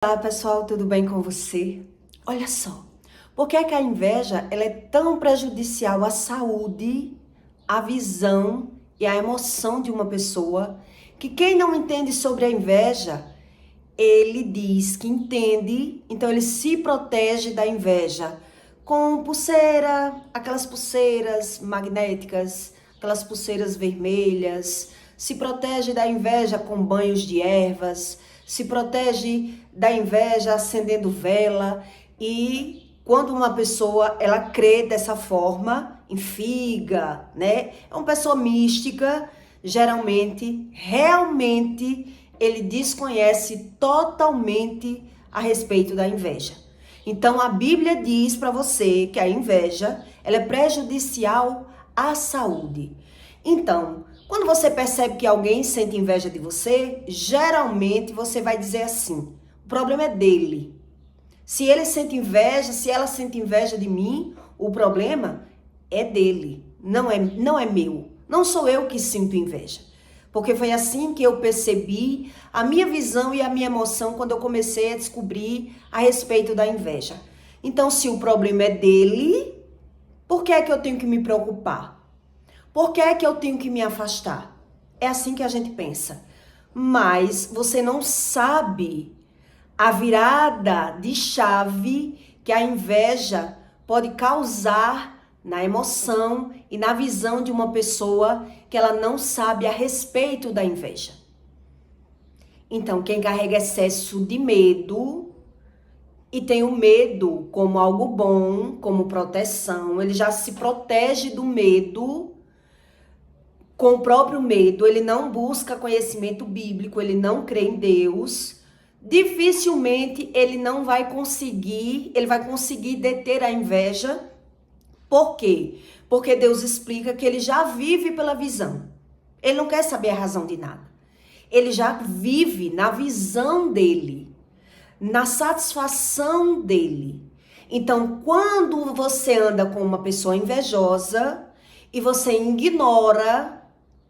Olá pessoal, tudo bem com você? Olha só, por que é que a inveja ela é tão prejudicial à saúde, à visão e à emoção de uma pessoa, que quem não entende sobre a inveja, ele diz que entende, então ele se protege da inveja com pulseira, aquelas pulseiras magnéticas, aquelas pulseiras vermelhas, se protege da inveja com banhos de ervas, se protege da inveja acendendo vela. E quando uma pessoa ela crê dessa forma em figa, né? É uma pessoa mística, geralmente, realmente ele desconhece totalmente a respeito da inveja. Então a Bíblia diz para você que a inveja ela é prejudicial à saúde. Então, quando você percebe que alguém sente inveja de você, geralmente você vai dizer assim: o problema é dele. Se ele sente inveja, se ela sente inveja de mim, o problema é dele, não é meu. Não sou eu que sinto inveja. Porque foi assim que eu percebi a minha visão e a minha emoção quando eu comecei a descobrir a respeito da inveja. Então, se o problema é dele, por que é que eu tenho que me preocupar? Por que é que eu tenho que me afastar? É assim que a gente pensa. Mas você não sabe a virada de chave que a inveja pode causar na emoção e na visão de uma pessoa que ela não sabe a respeito da inveja. Então, quem carrega excesso de medo e tem o medo como algo bom, como proteção, ele já se protege do medo. Com o próprio medo, ele não busca conhecimento bíblico, ele não crê em Deus, dificilmente ele vai conseguir deter a inveja. Por quê? Porque Deus explica que ele já vive pela visão. Ele não quer saber a razão de nada. Ele já vive na visão dele, na satisfação dele. Então, quando você anda com uma pessoa invejosa e você ignora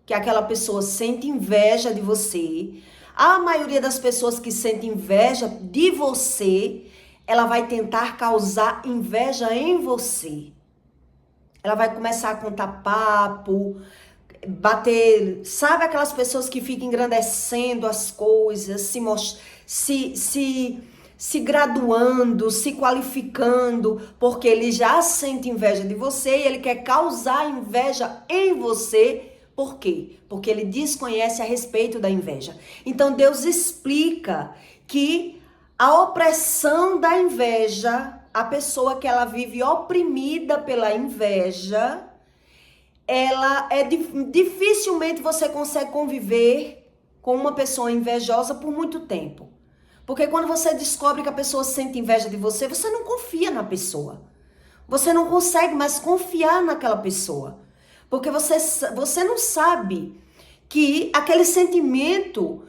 que aquela pessoa sente inveja de você, a maioria das pessoas que sentem inveja de você, ela vai tentar causar inveja em você. Ela vai começar a contar papo, bater, sabe aquelas pessoas que ficam engrandecendo as coisas, se graduando, se qualificando, porque ele já sente inveja de você e ele quer causar inveja em você. Por quê? Porque ele desconhece a respeito da inveja. Então Deus explica que a opressão da inveja, a pessoa que ela vive oprimida pela inveja, dificilmente você consegue conviver com uma pessoa invejosa por muito tempo. Porque quando você descobre que a pessoa sente inveja de você, você não confia na pessoa. Você não consegue mais confiar naquela pessoa. Porque você não sabe que aquele sentimento,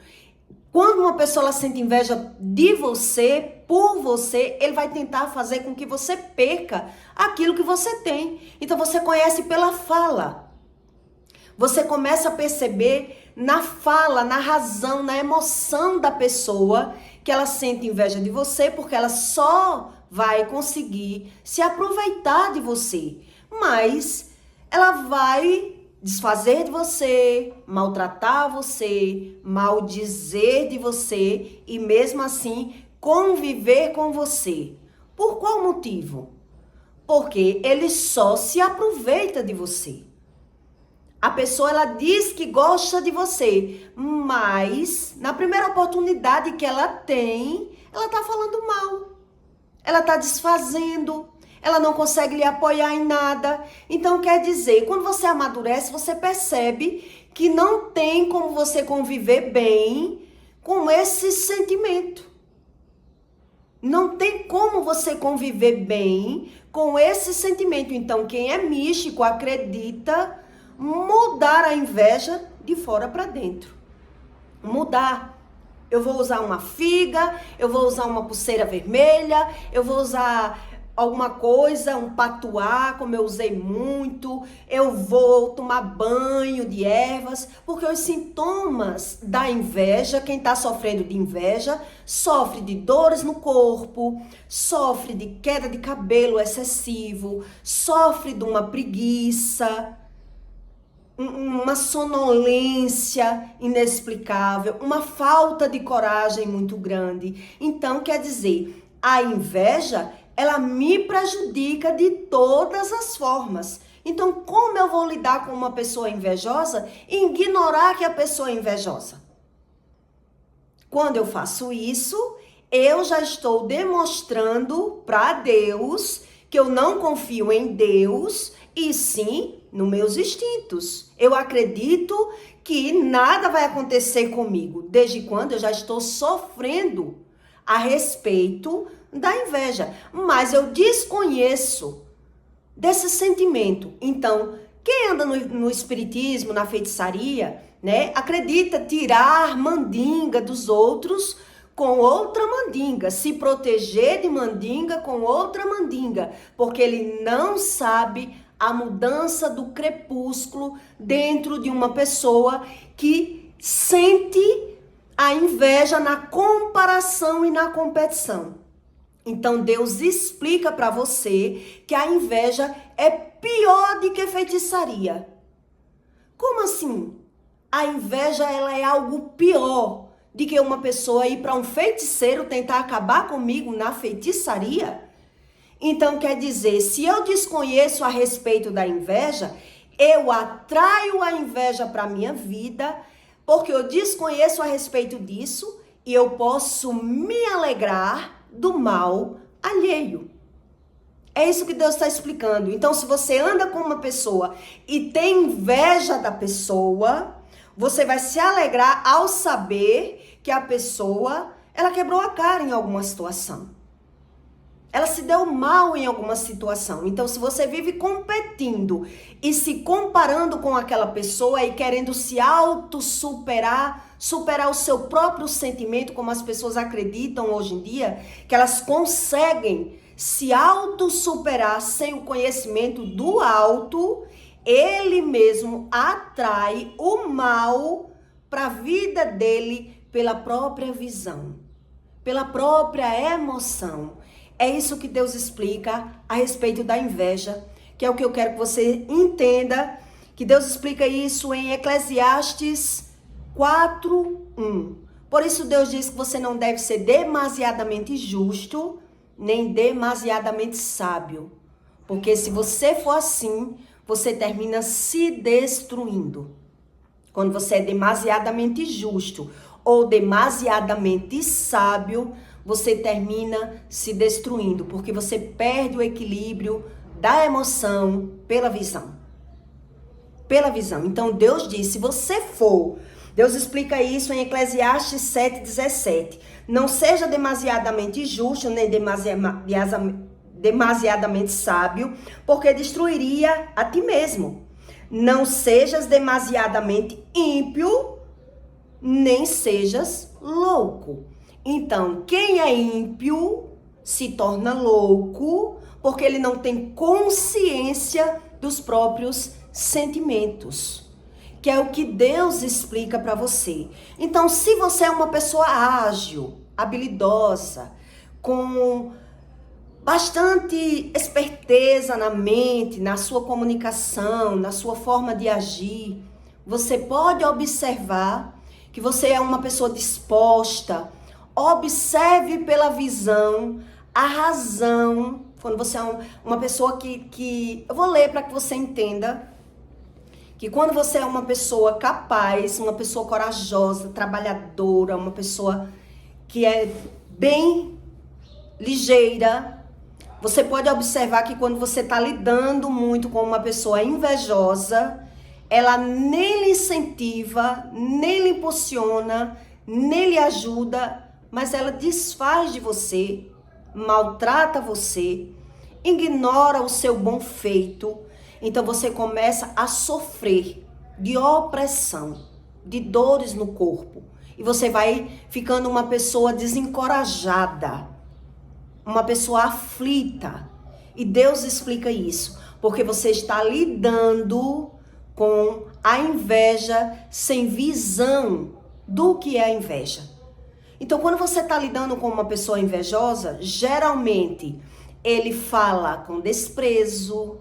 quando uma pessoa ela sente inveja de você, por você, ele vai tentar fazer com que você perca aquilo que você tem. Então você conhece pela fala. Você começa a perceber na fala, na razão, na emoção da pessoa que ela sente inveja de você, porque ela só vai conseguir se aproveitar de você. Mas ela vai desfazer de você, maltratar você, maldizer de você e mesmo assim conviver com você. Por qual motivo? Porque ele só se aproveita de você. A pessoa ela diz que gosta de você, mas na primeira oportunidade que ela tem, ela tá falando mal. Ela tá desfazendo. Ela não consegue lhe apoiar em nada. Então, quer dizer, quando você amadurece, você percebe que não tem como você conviver bem com esse sentimento. Não tem como você conviver bem com esse sentimento. Então, quem é místico acredita mudar a inveja de fora para dentro. Mudar. Eu vou usar uma figa, eu vou usar uma pulseira vermelha, eu vou usar alguma coisa, um patuá, como eu usei muito, eu vou tomar banho de ervas, porque os sintomas da inveja, quem está sofrendo de inveja, sofre de dores no corpo, sofre de queda de cabelo excessivo, sofre de uma preguiça, uma sonolência inexplicável, uma falta de coragem muito grande. Então, quer dizer, a inveja, ela me prejudica de todas as formas. Então, como eu vou lidar com uma pessoa invejosa e ignorar que a pessoa é invejosa? Quando eu faço isso, eu já estou demonstrando para Deus que eu não confio em Deus e sim nos meus instintos. Eu acredito que nada vai acontecer comigo, desde quando eu já estou sofrendo a respeito da inveja. Mas eu desconheço desse sentimento. Então, quem anda no espiritismo, na feitiçaria, né, acredita tirar mandinga dos outros com outra mandinga, se proteger de mandinga com outra mandinga, porque ele não sabe a mudança do crepúsculo dentro de uma pessoa que sente a inveja na comparação e na competição. Então Deus explica para você que a inveja é pior do que feitiçaria. Como assim? A inveja, ela é algo pior de que uma pessoa ir para um feiticeiro tentar acabar comigo na feitiçaria? Então quer dizer, se eu desconheço a respeito da inveja, eu atraio a inveja para minha vida, porque eu desconheço a respeito disso e eu posso me alegrar do mal alheio. É isso que Deus está explicando. Então, se você anda com uma pessoa e tem inveja da pessoa, você vai se alegrar ao saber que a pessoa, ela quebrou a cara em alguma situação. Ela se deu mal em alguma situação. Então, se você vive competindo e se comparando com aquela pessoa e querendo se auto-superar, superar o seu próprio sentimento, como as pessoas acreditam hoje em dia, que elas conseguem se auto-superar sem o conhecimento do alto, ele mesmo atrai o mal para a vida dele pela própria visão, pela própria emoção. É isso que Deus explica a respeito da inveja, que é o que eu quero que você entenda, que Deus explica isso em Eclesiastes 4:1. Por isso Deus diz que você não deve ser demasiadamente justo, nem demasiadamente sábio. Porque se você for assim, você termina se destruindo. Quando você é demasiadamente justo ou demasiadamente sábio, você termina se destruindo, porque você perde o equilíbrio da emoção pela visão. Pela visão. Então Deus diz, se você for, Deus explica isso em Eclesiastes 7:17. Não seja demasiadamente justo, nem demasiadamente sábio, porque destruiria a ti mesmo. Não sejas demasiadamente ímpio, nem sejas louco. Então, quem é ímpio se torna louco, porque ele não tem consciência dos próprios sentimentos, que é o que Deus explica para você. Então, se você é uma pessoa ágil, habilidosa, com bastante esperteza na mente, na sua comunicação, na sua forma de agir, você pode observar que você é uma pessoa disposta. Observe pela visão a razão. Quando você é uma pessoa que... Eu vou ler para que você entenda que quando você é uma pessoa capaz, uma pessoa corajosa, trabalhadora, uma pessoa que é bem ligeira, você pode observar que quando você está lidando muito com uma pessoa invejosa, ela nem lhe incentiva, nem lhe impulsiona, nem lhe ajuda, mas ela desfaz de você, maltrata você, ignora o seu bom feito. Então você começa a sofrer de opressão, de dores no corpo. E você vai ficando uma pessoa desencorajada, uma pessoa aflita. E Deus explica isso, porque você está lidando com a inveja sem visão do que é a inveja. Então, quando você está lidando com uma pessoa invejosa, geralmente ele fala com desprezo,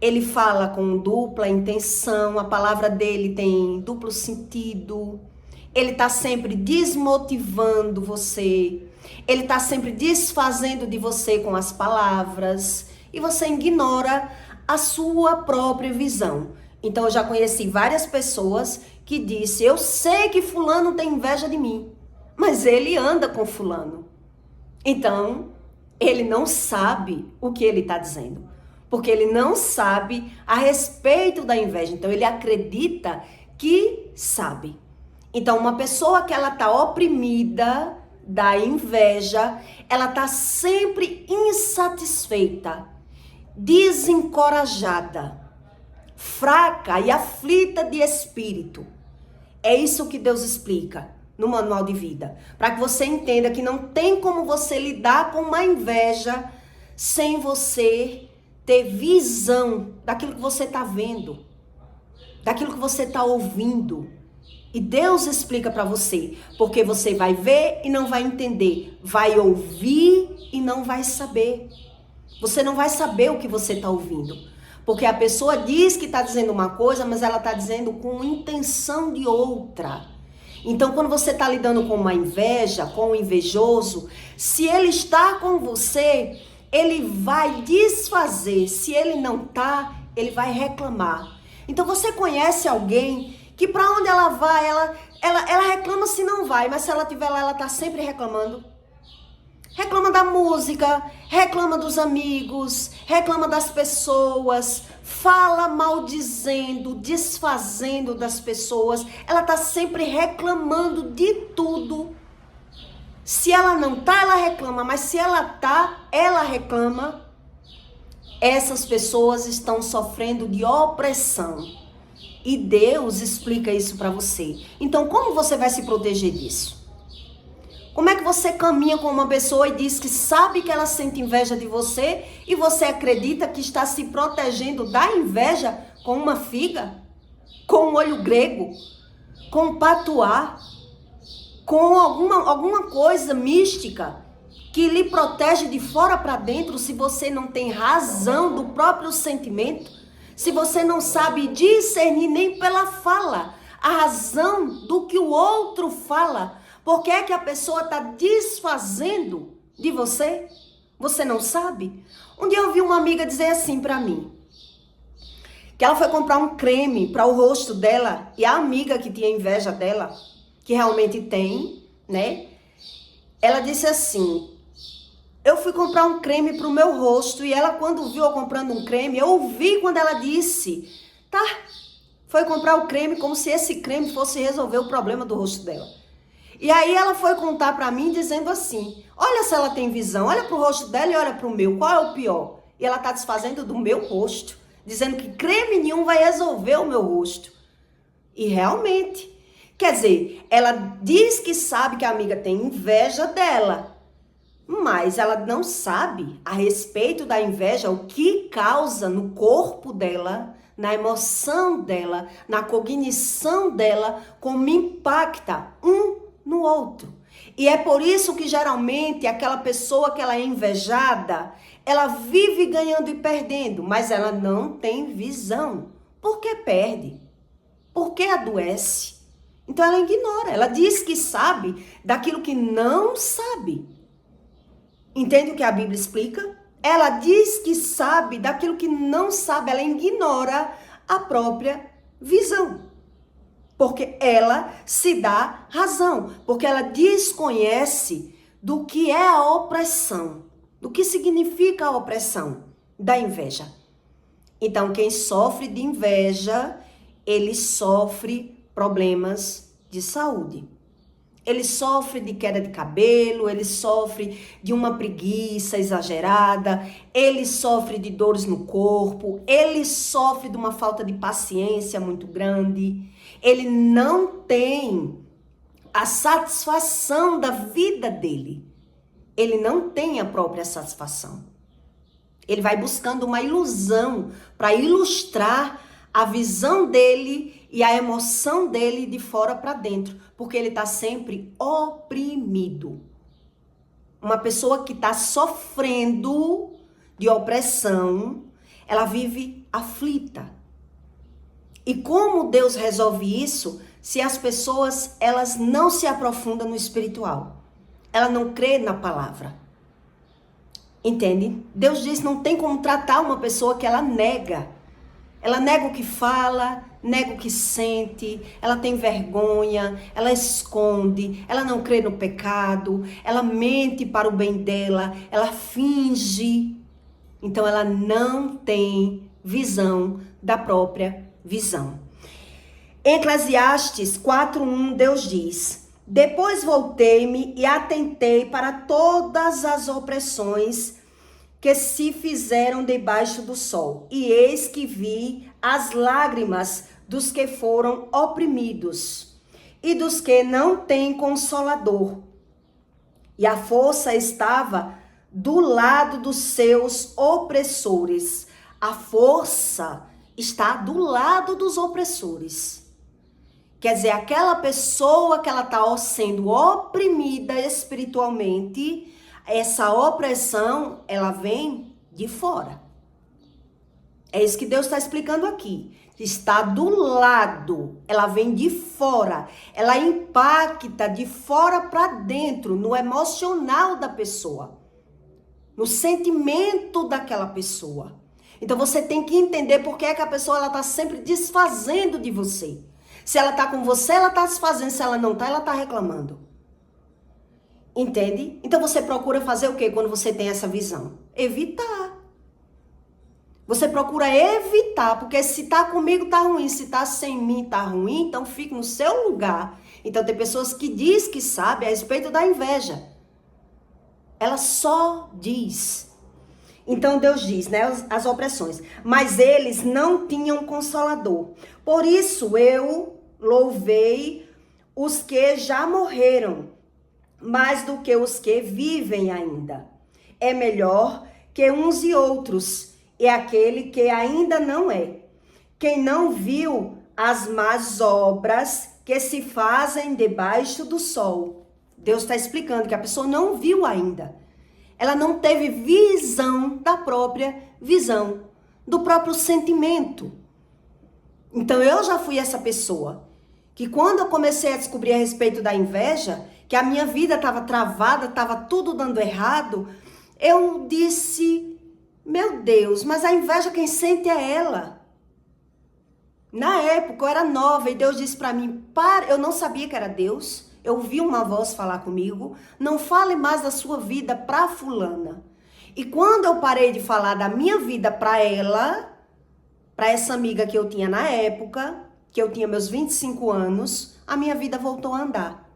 ele fala com dupla intenção, a palavra dele tem duplo sentido, ele está sempre desmotivando você, ele está sempre desfazendo de você com as palavras e você ignora a sua própria visão. Então eu já conheci várias pessoas que disse: eu sei que fulano tem inveja de mim, mas ele anda com fulano. Então ele não sabe o que ele está dizendo, porque ele não sabe a respeito da inveja. Então ele acredita que sabe. Então uma pessoa que ela está oprimida da inveja, ela está sempre insatisfeita, desencorajada, fraca e aflita de espírito. É isso que Deus explica no manual de vida, para que você entenda que não tem como você lidar com uma inveja sem você ter visão daquilo que você está vendo, daquilo que você está ouvindo. E Deus explica para você, porque você vai ver e não vai entender, vai ouvir e não vai saber. Você não vai saber o que você está ouvindo, porque a pessoa diz que está dizendo uma coisa, mas ela está dizendo com intenção de outra. Então, quando você está lidando com uma inveja, com um invejoso, se ele está com você, ele vai desfazer. Se ele não está, ele vai reclamar. Então, você conhece alguém que para onde ela vai, ela reclama se não vai, mas se ela estiver lá, ela está sempre reclamando. Reclama da música, reclama dos amigos, reclama das pessoas, fala maldizendo, desfazendo das pessoas. Ela está sempre reclamando de tudo. Se ela não tá, ela reclama, mas se ela tá, ela reclama. Essas pessoas estão sofrendo de opressão. E Deus explica isso para você. Então, como você vai se proteger disso? Como é que você caminha com uma pessoa e diz que sabe que ela sente inveja de você e você acredita que está se protegendo da inveja com uma figa, com um olho grego, com um patuá, com alguma coisa mística que lhe protege de fora para dentro, se você não tem razão do próprio sentimento, se você não sabe discernir nem pela fala a razão do que o outro fala? Por que é que a pessoa está desfazendo de você? Você não sabe? Um dia eu ouvi uma amiga dizer assim para mim, que ela foi comprar um creme para o rosto dela, e a amiga que tinha inveja dela, que realmente tem, né? Ela disse assim: eu fui comprar um creme para o meu rosto, e ela, quando viu eu comprando um creme, eu ouvi quando ela disse, tá, foi comprar o creme como se esse creme fosse resolver o problema do rosto dela. E aí ela foi contar para mim dizendo assim: olha se ela tem visão, olha pro rosto dela e olha pro meu, qual é o pior? E ela tá desfazendo do meu rosto, dizendo que creme nenhum vai resolver o meu rosto. E realmente, quer dizer, ela diz que sabe que a amiga tem inveja dela, mas ela não sabe a respeito da inveja, o que causa no corpo dela, na emoção dela, na cognição dela, como impacta um no outro. E é por isso que geralmente aquela pessoa que ela é invejada, ela vive ganhando e perdendo, mas ela não tem visão. Por que perde? Por que adoece? Então ela ignora, ela diz que sabe daquilo que não sabe. Entende o que a Bíblia explica? Ela diz que sabe daquilo que não sabe, ela ignora a própria visão. Porque ela se dá razão, porque ela desconhece do que é a opressão, do que significa a opressão da inveja. Então, quem sofre de inveja, ele sofre problemas de saúde. Ele sofre de queda de cabelo, ele sofre de uma preguiça exagerada, ele sofre de dores no corpo, ele sofre de uma falta de paciência muito grande. Ele não tem a satisfação da vida dele. Ele não tem a própria satisfação. Ele vai buscando uma ilusão para ilustrar a visão dele e a emoção dele de fora para dentro, porque ele está sempre oprimido. Uma pessoa que está sofrendo de opressão, ela vive aflita. E como Deus resolve isso se as pessoas elas não se aprofundam no espiritual? Ela não crê na palavra. Entende? Deus diz que não tem como tratar uma pessoa que ela nega. Ela nega o que fala, nega o que sente, ela tem vergonha, ela esconde, ela não crê no pecado, ela mente para o bem dela, ela finge. Então ela não tem visão da própria visão. Em Eclesiastes 4:1, Deus diz: depois voltei-me e atentei para todas as opressões que se fizeram debaixo do sol. E eis que vi as lágrimas dos que foram oprimidos e dos que não têm consolador. E a força estava do lado dos seus opressores. A força está do lado dos opressores. Quer dizer, aquela pessoa que ela está sendo oprimida espiritualmente, essa opressão, ela vem de fora. É isso que Deus está explicando aqui. Está do lado, ela vem de fora. Ela impacta de fora para dentro, no emocional da pessoa, no sentimento daquela pessoa. Então você tem que entender por que é que a pessoa está sempre desfazendo de você. Se ela está com você, ela está desfazendo. Se ela não está, ela está reclamando. Entende? Então você procura fazer o quê quando você tem essa visão? Evitar. Você procura evitar, porque se tá comigo tá ruim, se tá sem mim tá ruim, então fique no seu lugar. Então tem pessoas que diz que sabe a respeito da inveja. Ela só diz. Então Deus diz, né, as opressões. Mas eles não tinham consolador. Por isso eu louvei os que já morreram, mais do que os que vivem ainda. É melhor que uns e outros, é aquele que ainda não é. Quem não viu as más obras que se fazem debaixo do sol. Deus está explicando que a pessoa não viu ainda. Ela não teve visão da própria visão, do próprio sentimento. Então eu já fui essa pessoa que quando eu comecei a descobrir a respeito da inveja, que a minha vida estava travada, estava tudo dando errado, eu disse, meu Deus, mas a inveja quem sente é ela. Na época eu era nova e Deus disse para mim, eu não sabia que era Deus. Eu ouvi uma voz falar comigo, não fale mais da sua vida para fulana. E quando eu parei de falar da minha vida para ela, para essa amiga que eu tinha na época, que eu tinha meus 25 anos, a minha vida voltou a andar.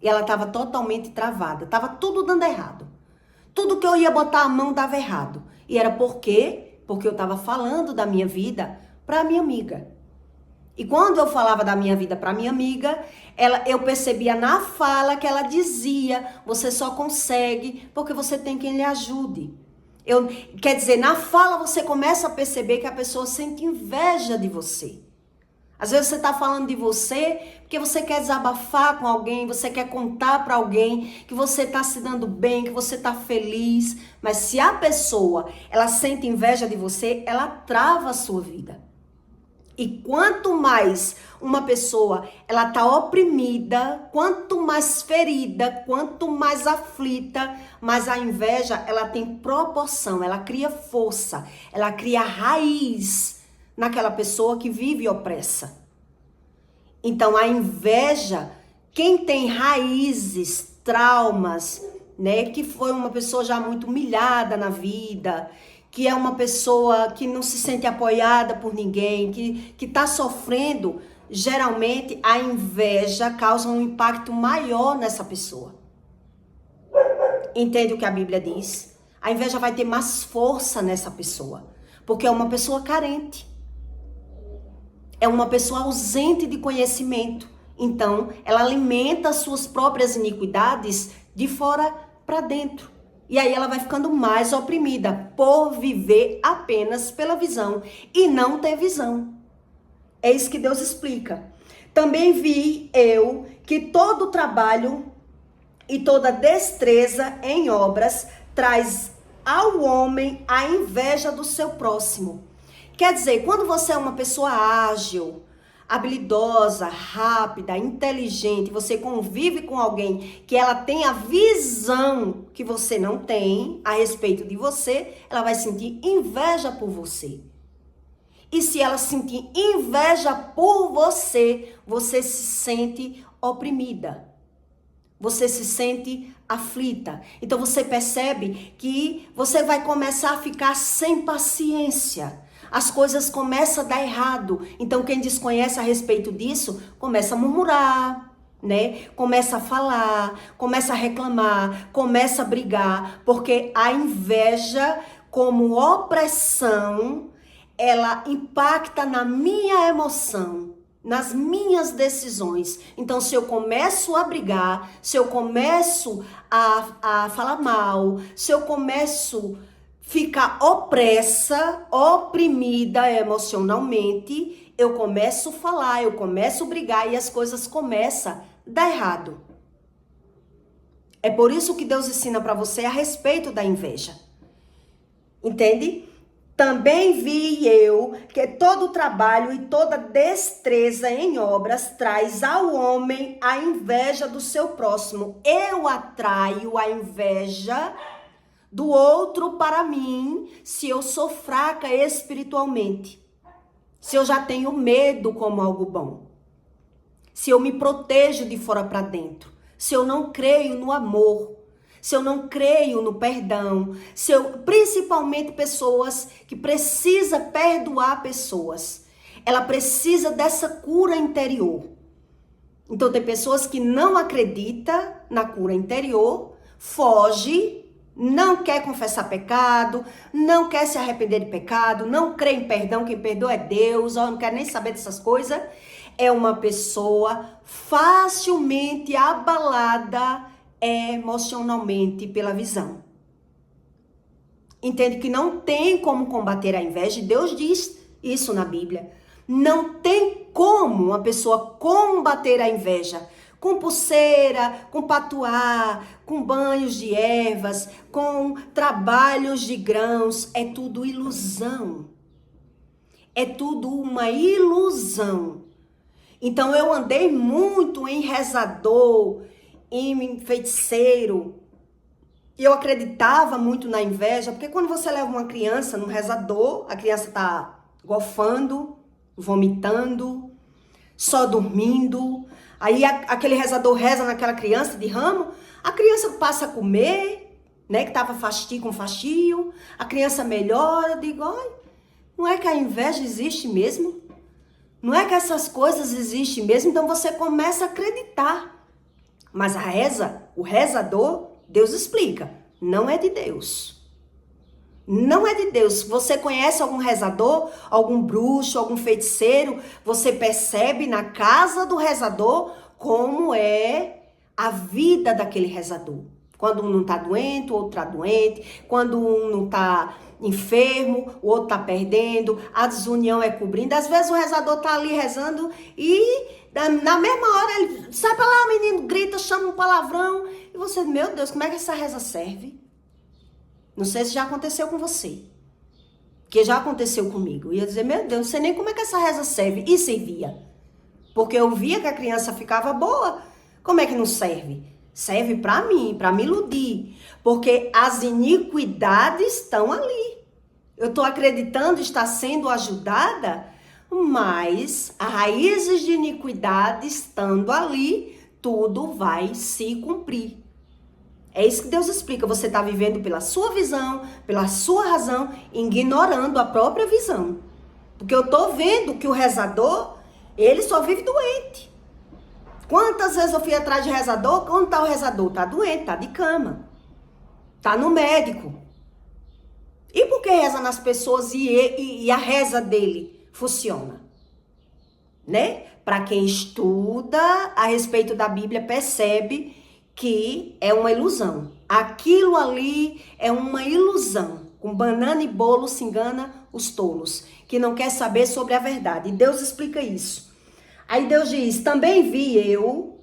E ela estava totalmente travada, estava tudo dando errado. Tudo que eu ia botar a mão dava errado. E era por quê? Porque eu estava falando da minha vida para a minha amiga. E quando eu falava da minha vida para minha amiga, eu percebia na fala que ela dizia, você só consegue porque você tem quem lhe ajude. Quer dizer, na fala você começa a perceber que a pessoa sente inveja de você. Às vezes você está falando de você porque você quer desabafar com alguém, você quer contar para alguém que você está se dando bem, que você está feliz. Mas se a pessoa, ela sente inveja de você, ela trava a sua vida. E quanto mais uma pessoa, ela tá oprimida, quanto mais ferida, quanto mais aflita, mais a inveja, ela tem proporção, ela cria força, ela cria raiz naquela pessoa que vive opressa. Então a inveja, quem tem raízes, traumas, né, que foi uma pessoa já muito humilhada na vida, que é uma pessoa que não se sente apoiada por ninguém, que está sofrendo, geralmente a inveja causa um impacto maior nessa pessoa. Entende o que a Bíblia diz? A inveja vai ter mais força nessa pessoa, porque é uma pessoa carente. É uma pessoa ausente de conhecimento. Então, ela alimenta as suas próprias iniquidades de fora para dentro. E aí ela vai ficando mais oprimida por viver apenas pela visão e não ter visão. É isso que Deus explica. Também vi eu que todo trabalho e toda destreza em obras traz ao homem a inveja do seu próximo. Quer dizer, quando você é uma pessoa ágil, habilidosa, rápida, inteligente, você convive com alguém que ela tem a visão que você não tem a respeito de você, ela vai sentir inveja por você. E se ela sentir inveja por você, você se sente oprimida. Você se sente aflita. Então você percebe que você vai começar a ficar sem paciência. As coisas começam a dar errado. Então quem desconhece a respeito disso, começa a murmurar, né? Começa a falar, começa a reclamar, começa a brigar, porque a inveja como opressão, ela impacta na minha emoção, nas minhas decisões. Então, se eu começo a brigar, se eu começo a falar mal, se eu começo a ficar opressa, oprimida emocionalmente, eu começo a falar, eu começo a brigar e as coisas começam a dar errado. É por isso que Deus ensina para você a respeito da inveja. Entende? Também vi eu que todo trabalho e toda destreza em obras traz ao homem a inveja do seu próximo. Eu atraio a inveja do outro para mim se eu sou fraca espiritualmente. Se eu já tenho medo como algo bom. Se eu me protejo de fora para dentro. Se eu não creio no amor. Se eu não creio no perdão, principalmente pessoas que precisam perdoar pessoas. Ela precisa dessa cura interior. Então tem pessoas que não acreditam na cura interior, foge, não quer confessar pecado, não quer se arrepender de pecado, não crê em perdão, quem perdoa é Deus, não quer nem saber dessas coisas. É uma pessoa facilmente abalada emocionalmente pela visão. Entende que não tem como combater a inveja, Deus diz isso na Bíblia. Não tem como uma pessoa combater a inveja com pulseira, com patuá, com banhos de ervas, com trabalhos de grãos. É tudo ilusão. É tudo uma ilusão. Então eu andei muito em rezador, em feiticeiro, e eu acreditava muito na inveja, porque quando você leva uma criança no rezador, a criança tá golfando, vomitando, só dormindo, aí aquele rezador reza naquela criança de ramo, a criança passa a comer, né, que tava com fastio, a criança melhora, eu digo, ai, não é que a inveja existe mesmo? Não é que essas coisas existem mesmo? Então você começa a acreditar. Mas a reza, o rezador, Deus explica, não é de Deus. Não é de Deus. Você conhece algum rezador, algum bruxo, algum feiticeiro, você percebe na casa do rezador como é a vida daquele rezador. Quando um não está doente, o outro está doente. Quando um não está enfermo, o outro está perdendo. A desunião é cobrindo. Às vezes o rezador está ali rezando e na mesma hora ele sai pra lá, o menino grita, chama um palavrão. E você, meu Deus, como é que essa reza serve? Não sei se já aconteceu com você. Que já aconteceu comigo. Eu ia dizer, meu Deus, não sei nem como é que essa reza serve. E servia. Porque eu via que a criança ficava boa. Como é que não serve? Serve pra mim, pra me iludir. Porque as iniquidades estão ali. Eu tô acreditando estar sendo ajudada, mas as raízes de iniquidade estando ali, tudo vai se cumprir. É isso que Deus explica. Você está vivendo pela sua visão, pela sua razão, ignorando a própria visão. Porque eu tô vendo que o rezador, ele só vive doente. Quantas vezes eu fui atrás de rezador? Onde tá o rezador? Tá doente, tá de cama. Tá no médico. E por que reza nas pessoas e a reza dele funciona? Né? Para quem estuda a respeito da Bíblia, percebe que é uma ilusão. Aquilo ali é uma ilusão. Com banana e bolo se engana os tolos, que não quer saber sobre a verdade. E Deus explica isso. Aí Deus diz, também vi eu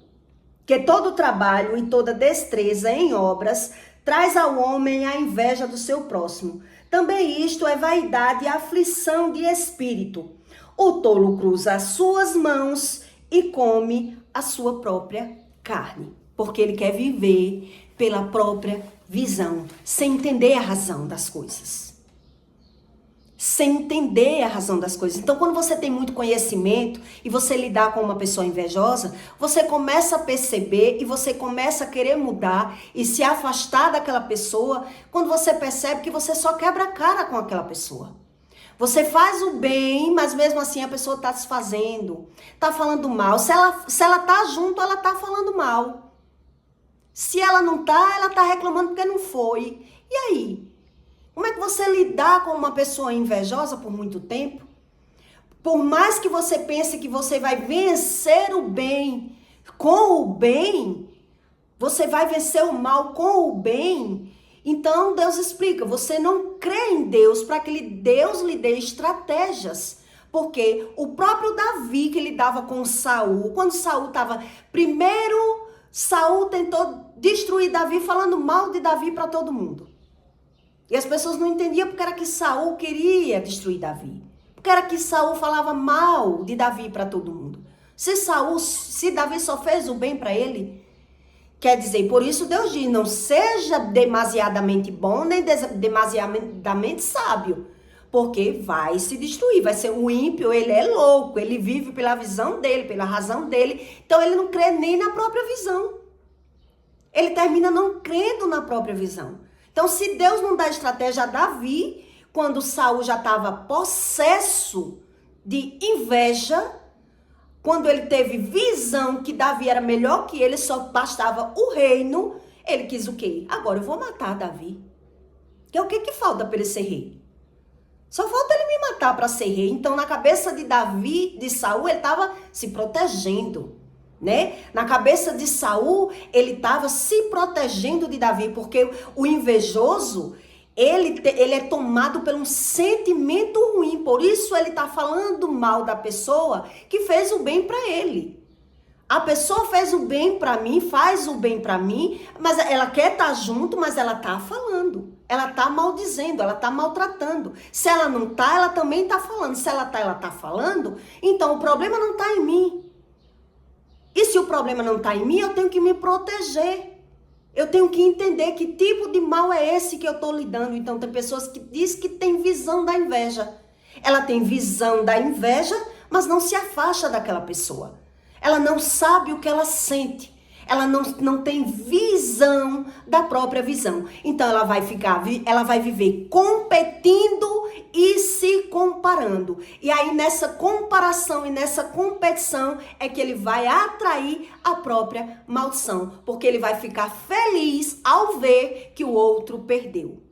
que todo trabalho e toda destreza em obras traz ao homem a inveja do seu próximo. Também isto é vaidade e aflição de espírito. O tolo cruza as suas mãos e come a sua própria carne, porque ele quer viver pela própria visão, sem entender a razão das coisas. Sem entender a razão das coisas. Então, quando você tem muito conhecimento e você lidar com uma pessoa invejosa, você começa a perceber e você começa a querer mudar e se afastar daquela pessoa, quando você percebe que você só quebra a cara com aquela pessoa. Você faz o bem, mas mesmo assim a pessoa está desfazendo, está falando mal. Se ela tá junto, ela tá falando mal. Se ela não tá, ela tá reclamando porque não foi. E aí? Como é que você lidar com uma pessoa invejosa por muito tempo? Por mais que você pense que você vai vencer o bem com o bem, você vai vencer o mal com o bem. Então Deus explica, você não crê em Deus para que Deus lhe dê estratégias. Porque o próprio Davi que lidava com Saul, quando Saul estava... Primeiro, Saul tentou destruir Davi falando mal de Davi para todo mundo. E as pessoas não entendiam porque era que Saul queria destruir Davi. Porque era que Saul falava mal de Davi para todo mundo. Se Davi só fez o bem para ele, quer dizer, por isso Deus diz, não seja demasiadamente bom, nem demasiadamente sábio. Porque vai se destruir, vai ser o ímpio, ele é louco, ele vive pela visão dele, pela razão dele. Então ele não crê nem na própria visão. Ele termina não crendo na própria visão. Então, se Deus não dá estratégia a Davi, quando Saul já estava possesso de inveja, quando ele teve visão que Davi era melhor que ele, só bastava o reino, ele quis o quê? Agora eu vou matar Davi. Que é o que falta para ele ser rei? Só falta ele me matar para ser rei. Então, na cabeça de Davi, de Saul, ele estava se protegendo. Né? Na cabeça de Saul, ele estava se protegendo de Davi, porque o invejoso, ele é tomado por um sentimento ruim, por isso ele está falando mal da pessoa que fez o bem para ele. A pessoa fez o bem para mim, faz o bem para mim, mas ela quer estar junto, mas ela está falando, ela está maldizendo, ela está maltratando. Se ela não está, ela também está falando. Se ela está falando, então o problema não está em mim. E se o problema não está em mim, eu tenho que me proteger. Eu tenho que entender que tipo de mal é esse que eu estou lidando. Então, tem pessoas que dizem que tem visão da inveja. Ela tem visão da inveja, mas não se afasta daquela pessoa. Ela não sabe o que ela sente. Ela não tem visão da própria visão. Então, ela vai viver competindo e se comparando. E aí, nessa comparação e nessa competição, é que ele vai atrair a própria maldição. Porque ele vai ficar feliz ao ver que o outro perdeu.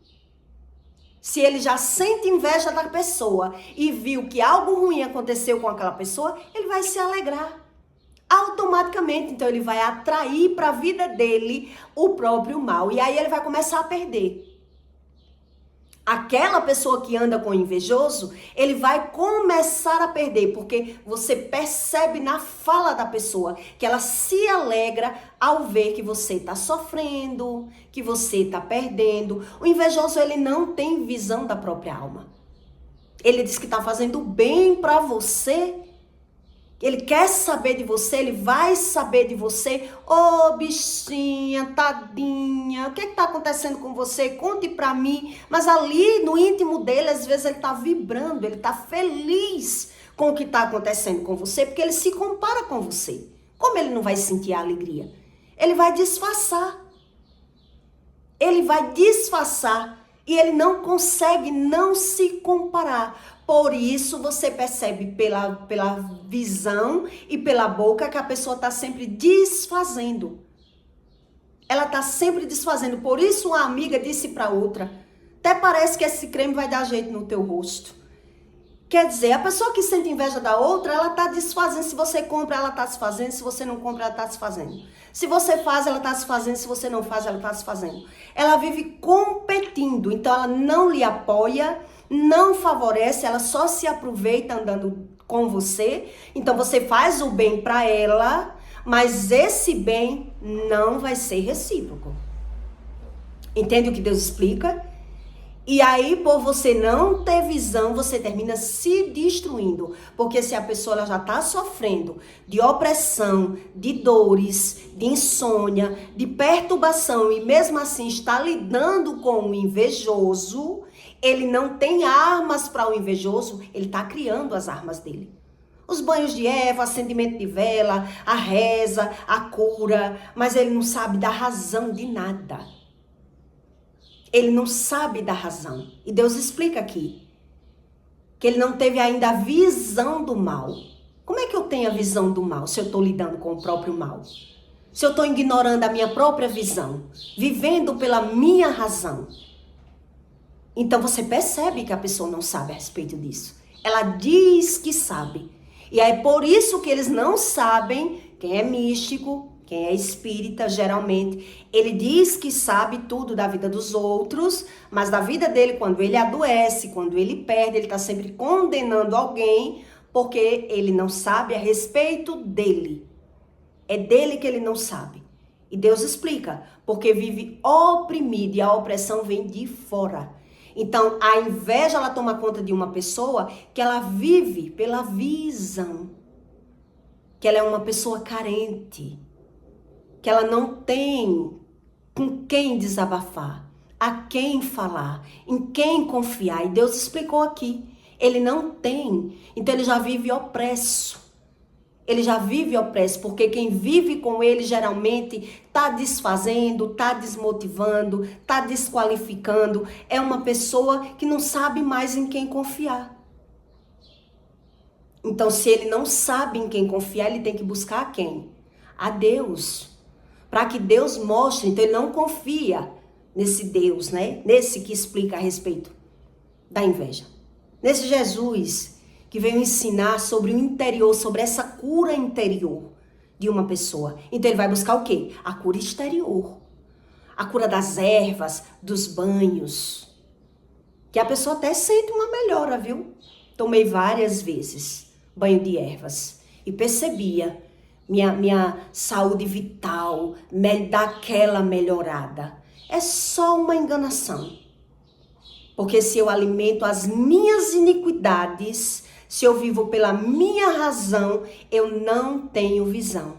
Se ele já sente inveja da pessoa e viu que algo ruim aconteceu com aquela pessoa, ele vai se alegrar. Automaticamente, então ele vai atrair para a vida dele o próprio mal. E aí ele vai começar a perder. Aquela pessoa que anda com o invejoso, ele vai começar a perder, porque você percebe na fala da pessoa que ela se alegra ao ver que você está sofrendo, que você está perdendo. O invejoso, ele não tem visão da própria alma. Ele diz que está fazendo bem para você. Ele quer saber de você, ele vai saber de você. Ô, bichinha, tadinha, o que está acontecendo com você? Conte pra mim. Mas ali no íntimo dele, às vezes ele está vibrando, ele está feliz com o que está acontecendo com você, porque ele se compara com você. Como ele não vai sentir a alegria? Ele vai disfarçar. Ele vai disfarçar e ele não consegue não se comparar. Por isso, você percebe pela visão e pela boca que a pessoa está sempre desfazendo. Ela está sempre desfazendo. Por isso, uma amiga disse para outra, até parece que esse creme vai dar jeito no teu rosto. Quer dizer, a pessoa que sente inveja da outra, ela está desfazendo. Se você compra, ela está se fazendo. Se você não compra, ela está se fazendo. Se você faz, ela está se fazendo. Se você não faz, ela está se fazendo. Ela vive competindo. Então, ela não lhe apoia, não favorece, ela só se aproveita andando com você. Então, você faz o bem para ela, mas esse bem não vai ser recíproco. Entende o que Deus explica? E aí, por você não ter visão, você termina se destruindo. Porque se a pessoa ela já está sofrendo de opressão, de dores, de insônia, de perturbação, e mesmo assim está lidando com o invejoso, ele não tem armas para o invejoso, ele está criando as armas dele. Os banhos de erva, acendimento de vela, a reza, a cura, mas ele não sabe da razão de nada. Ele não sabe da razão. E Deus explica aqui que ele não teve ainda a visão do mal. Como é que eu tenho a visão do mal se eu estou lidando com o próprio mal? Se eu estou ignorando a minha própria visão, vivendo pela minha razão? Então você percebe que a pessoa não sabe a respeito disso. Ela diz que sabe. E é por isso que eles não sabem, quem é místico, quem é espírita, geralmente, ele diz que sabe tudo da vida dos outros, mas da vida dele, quando ele adoece, quando ele perde, ele está sempre condenando alguém, porque ele não sabe a respeito dele. É dele que ele não sabe. E Deus explica, porque vive oprimido e a opressão vem de fora. Então, a inveja, ela toma conta de uma pessoa que ela vive pela visão, que ela é uma pessoa carente, que ela não tem com quem desabafar, a quem falar, em quem confiar. E Deus explicou aqui, ele não tem, então ele já vive opresso. Ele já vive opresso, porque quem vive com ele geralmente está desfazendo, está desmotivando, está desqualificando. É uma pessoa que não sabe mais em quem confiar. Então, se ele não sabe em quem confiar, ele tem que buscar a quem? A Deus. Para que Deus mostre, então ele não confia nesse Deus, né? Nesse que explica a respeito da inveja. Nesse Jesus que veio ensinar sobre o interior, sobre essa cura interior de uma pessoa. Então ele vai buscar o quê? A cura exterior. A cura das ervas, dos banhos. Que a pessoa até sente uma melhora, viu? Tomei várias vezes banho de ervas e percebia minha saúde vital, daquela melhorada. É só uma enganação. Porque se eu alimento as minhas iniquidades, se eu vivo pela minha razão, eu não tenho visão.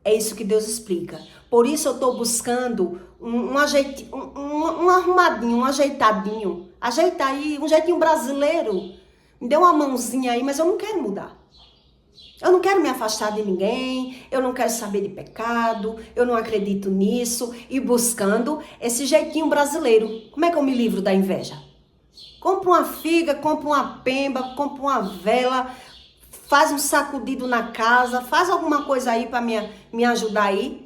É isso que Deus explica. Por isso eu estou buscando um arrumadinho, um ajeitadinho. Ajeita aí, um jeitinho brasileiro. Me dê uma mãozinha aí, mas eu não quero mudar. Eu não quero me afastar de ninguém, eu não quero saber de pecado, eu não acredito nisso. E buscando esse jeitinho brasileiro. Como é que eu me livro da inveja? Compra uma figa, compra uma pemba, compra uma vela, faz um sacudido na casa, faz alguma coisa aí para me ajudar aí.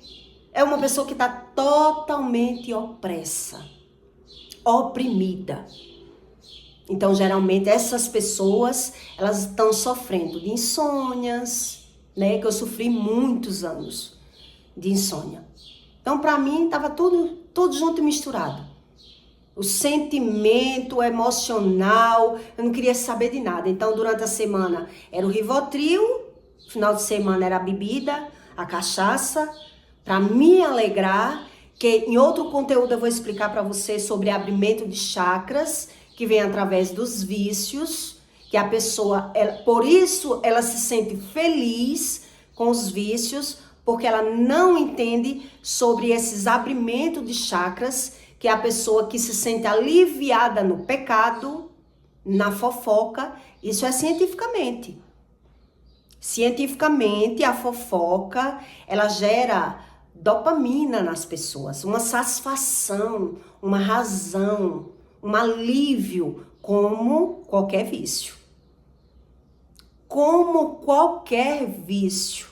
É uma pessoa que está totalmente opressa, oprimida. Então, geralmente, essas pessoas, elas estão sofrendo de insônias, né? Que eu sofri muitos anos de insônia. Então, para mim, estava tudo junto e misturado. O sentimento, o emocional, eu não queria saber de nada. Então, durante a semana, era o Rivotril, final de semana era a bebida, a cachaça, para me alegrar, que em outro conteúdo eu vou explicar para você sobre abrimento de chakras, que vem através dos vícios, que a pessoa, por isso ela se sente feliz com os vícios, porque ela não entende sobre esses abrimentos de chakras, que é a pessoa que se sente aliviada no pecado, na fofoca. Isso é cientificamente. Cientificamente, a fofoca, ela gera dopamina nas pessoas, uma satisfação, uma razão, um alívio, como qualquer vício. Como qualquer vício.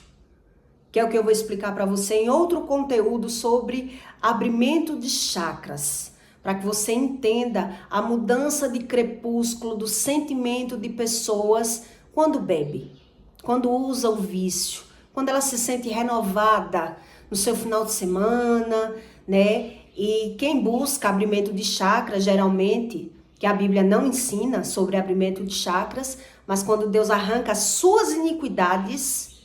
Que é o que eu vou explicar para você em outro conteúdo sobre abrimento de chakras. para que você entenda a mudança de crepúsculo do sentimento de pessoas quando bebe, quando usa o vício, quando ela se sente renovada no seu final de semana, né? E quem busca abrimento de chakras, geralmente, que a Bíblia não ensina sobre abrimento de chakras, mas quando Deus arranca as suas iniquidades,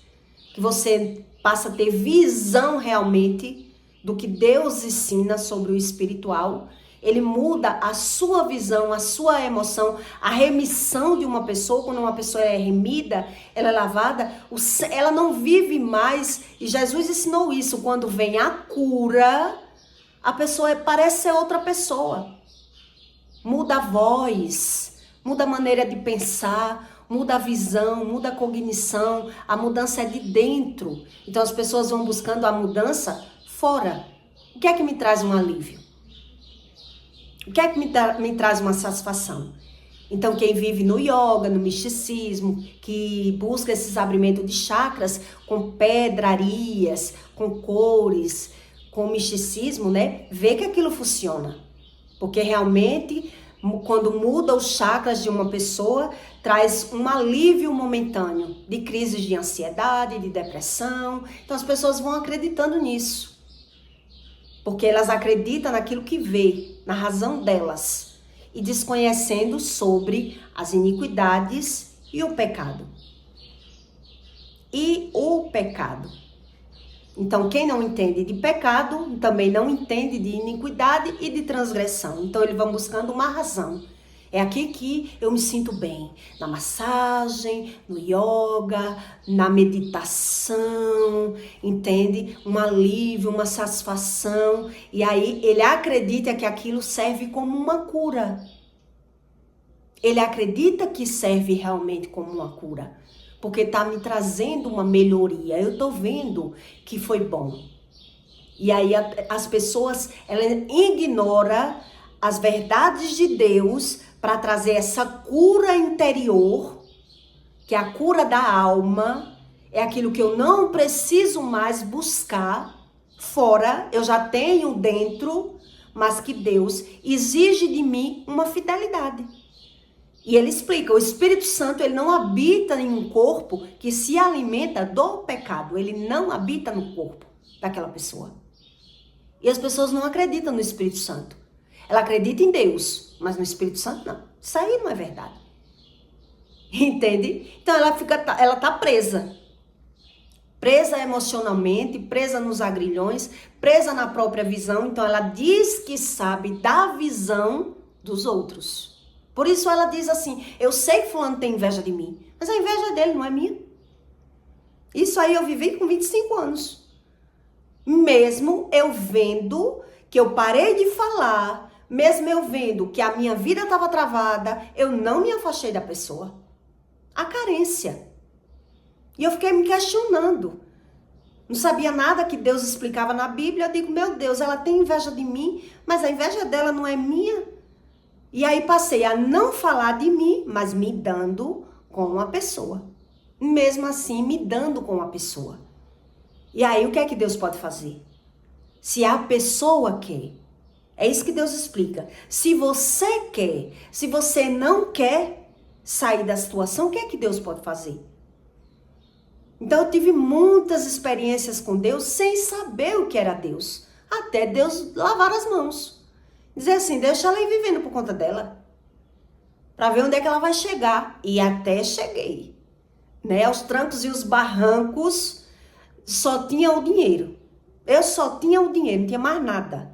que você passa a ter visão realmente do que Deus ensina sobre o espiritual, ele muda a sua visão, a sua emoção, a remissão de uma pessoa. Quando uma pessoa é remida, ela é lavada, ela não vive mais. E Jesus ensinou isso. Quando vem a cura, a pessoa parece ser outra pessoa. Muda a voz, muda a maneira de pensar, muda a visão, muda a cognição. A mudança é de dentro. Então as pessoas vão buscando a mudança fora. O que é que me traz um alívio? O que é que me traz uma satisfação? Então, quem vive no yoga, no misticismo, que busca esses abrimentos de chakras com pedrarias, com cores, com misticismo, né? Vê que aquilo funciona. Porque realmente, quando muda os chakras de uma pessoa, traz um alívio momentâneo de crises de ansiedade, de depressão. Então, as pessoas vão acreditando nisso. Porque elas acreditam naquilo que vê, na razão delas, e desconhecendo sobre as iniquidades e o pecado. E o pecado. Então, quem não entende de pecado, também não entende de iniquidade e de transgressão. Então, eles vão buscando uma razão. É aqui que eu me sinto bem, na massagem, no yoga, na meditação, entende? Um alívio, uma satisfação. E aí ele acredita que aquilo serve como uma cura. Ele acredita que serve realmente como uma cura, porque está me trazendo uma melhoria. Eu estou vendo que foi bom. E aí as pessoas, elas ignoram as verdades de Deus para trazer essa cura interior, que é a cura da alma, é aquilo que eu não preciso mais buscar fora, eu já tenho dentro, mas que Deus exige de mim uma fidelidade. E ele explica, o Espírito Santo, ele não habita em um corpo que se alimenta do pecado, ele não habita no corpo daquela pessoa. E as pessoas não acreditam no Espírito Santo. Ela acredita em Deus, mas no Espírito Santo não. Isso aí não é verdade. Entende? Então ela tá presa. Presa emocionalmente, presa nos agrilhões, presa na própria visão. Então ela diz que sabe da visão dos outros. Por isso ela diz assim, eu sei que fulano tem inveja de mim, mas a inveja dele não é minha. Isso aí eu vivi com 25 anos. Mesmo eu vendo que eu parei de falar, mesmo eu vendo que a minha vida estava travada, eu não me afastei da pessoa. A carência. E eu fiquei me questionando. Não sabia nada que Deus explicava na Bíblia. Eu digo, meu Deus, ela tem inveja de mim, mas a inveja dela não é minha. E aí passei a não falar de mim, mas me dando com a pessoa. Mesmo assim, me dando com a pessoa. E aí, o que é que Deus pode fazer? Se a pessoa quer. É isso que Deus explica. Se você quer, se você não quer sair da situação, o que é que Deus pode fazer? Então, eu tive muitas experiências com Deus sem saber o que era Deus. Até Deus lavar as mãos. Dizer assim, deixa ela ir vivendo por conta dela. Para ver onde é que ela vai chegar. E até cheguei. Né? Aos trancos e os barrancos, só tinha o dinheiro. Eu só tinha o dinheiro, não tinha mais nada.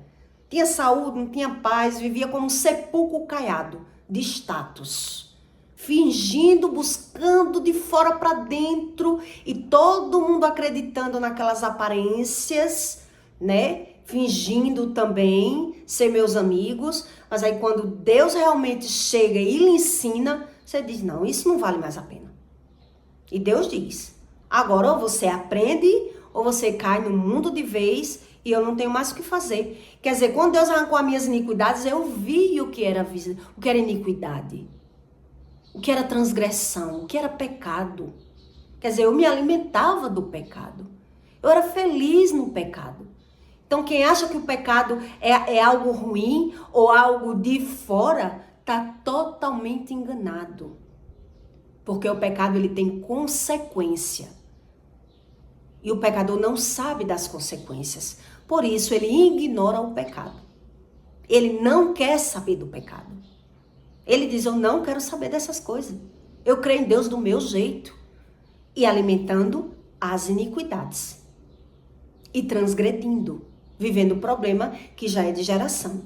Tinha saúde, não tinha paz, vivia como um sepulcro caiado de status. Fingindo, buscando de fora para dentro e todo mundo acreditando naquelas aparências, né? Fingindo também ser meus amigos, mas aí quando Deus realmente chega e lhe ensina, você diz, não, isso não vale mais a pena. E Deus diz, agora ou você aprende ou você cai no mundo de vez e eu não tenho mais o que fazer. Quer dizer, quando Deus arrancou as minhas iniquidades, eu vi o que era iniquidade, o que era transgressão, o que era pecado. Quer dizer, eu me alimentava do pecado. Eu era feliz no pecado. Então, quem acha que o pecado é algo ruim ou algo de fora, está totalmente enganado. Porque o pecado ele tem consequência. E o pecador não sabe das consequências. Por isso, ele ignora o pecado. Ele não quer saber do pecado. Ele diz, eu não quero saber dessas coisas. Eu creio em Deus do meu jeito. E alimentando as iniquidades. E transgredindo. Vivendo o problema que já é de geração.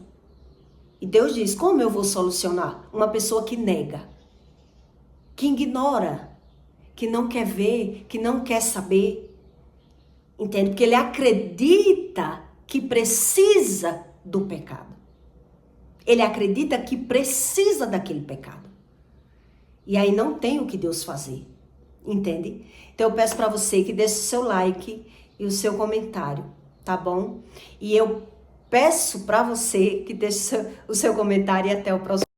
E Deus diz, como eu vou solucionar? Uma pessoa que nega, que ignora, que não quer ver, que não quer saber. Entende? Porque ele acredita que precisa do pecado. Ele acredita que precisa daquele pecado. E aí não tem o que Deus fazer. Entende? Então eu peço para você que deixe o seu like e o seu comentário. Tá bom? E eu peço para você que deixe o seu comentário e até o próximo.